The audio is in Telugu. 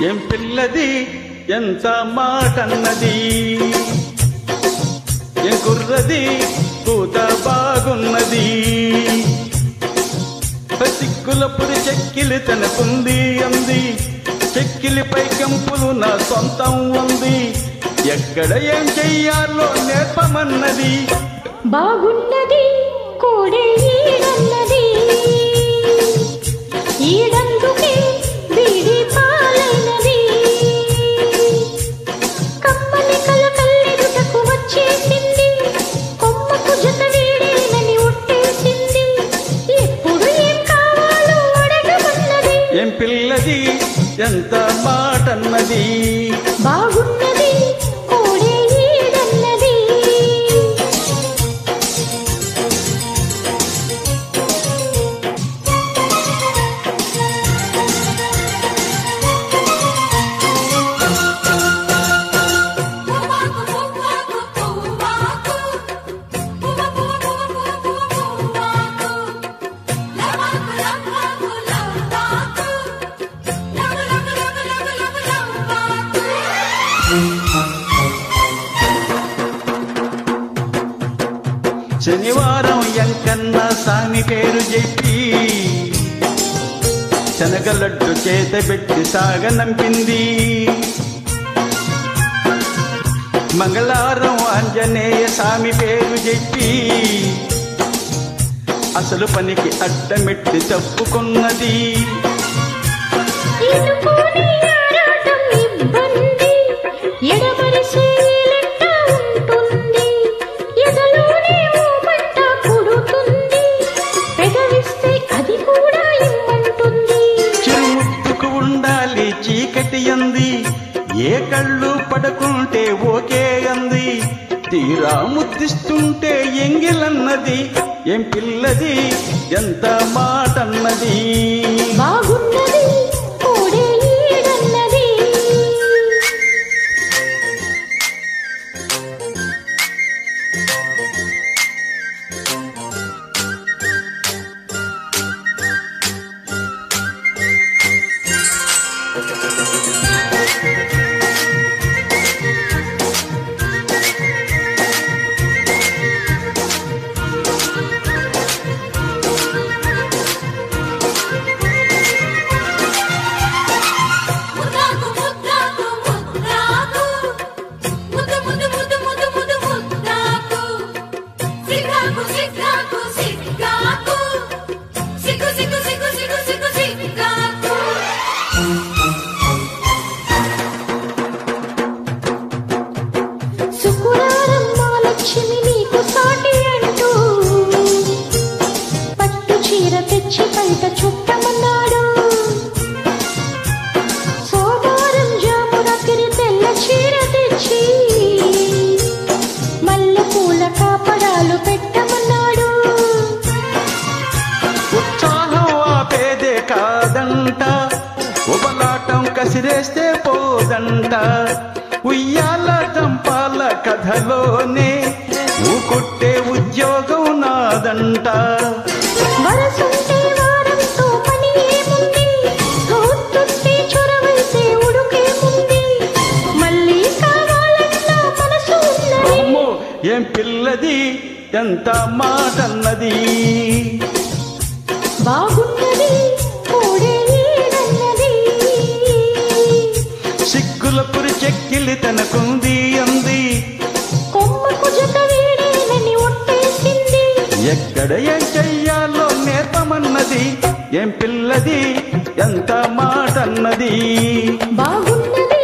ఏం పిల్లది ఎంత మాటన్నది, ఏం కుర్రది కూత బాగున్నది. సిక్కులప్పుడు చెక్కిలి తనకుంది అంది, చెక్కిలిపై కంపులు నా సొంతం ఉంది. ఎక్కడ ఏం చెయ్యాలో నేర్పమన్నది. బాగున్నది కోడే ఈడన్నది, ఈడందుకే వీడి పాలైనది. కమ్మని కలకల్లెదుటకు వచ్చేసింది, కొమ్మకు జత వీడేనని ఒట్టేసింది. ఎప్పుడు ఏం కావాలో అడగమన్నది. ఏం పిల్లది ఎంత మాటన్నది, బాగున్నది కోడే ఈడన్నది. శనివారం ఎంకన్న సామి పేరు చెప్పి శనగలడ్డు చేత పెట్టి సాగనంపింది. మంగళవారం ఆంజనేయ స్వామి పేరు చెప్పి అసలు పనికి అడ్డమెట్టి తప్పుకున్నది. చిరుముట్టుకు ఉండాలి చీకటి అంది, ఏ కళ్ళు పడకుంటే ఓకే అంది. తీరా ముద్దిస్తుంటే ఎంగిలన్నది. ఏం పిల్లది ఎంత మాటన్నది, బాగున్నది కోడే ఈడన్నది. శుక్రవారం మా లక్ష్మి నీకు సాటి అంటూ పట్టు చీర తెచ్చి బయట చుట్టమన్నాడు. సోమవారం జాము రాత్రి తెల్ల చీర తెచ్చి మల్లె పూల కాపడాలు పెట్టమన్నాడు. ఉత్సాహం ఆపేదే కాదంట, ఉబలాటం కసిరేస్తే పోదంట. ఉయ్యాల చంపాల కథలోనే ఊకొట్టే ఉద్యోగం నాదంట. వరసుంటే వారంతో పని ఏముంది, తోస్తుంటే చొరవైతే ఉడుకేముంది. మళ్ళీ కావాలన్నా మనసు ఉన్నది. అమ్మో ఏం పిల్లది ఎంత మాటన్నది, బాగున్నది కోడే ఈడన్నది. సిగ్గులపురి చెక్కిలి తనకుంది అంది, కొమ్మకు జత వీడేనని ఒట్టేసింది. ఎక్కడ ఏం చెయ్యాలో నేర్పమన్నది. ఏం పిల్లది ఎంత మాటన్నది, బాగున్నది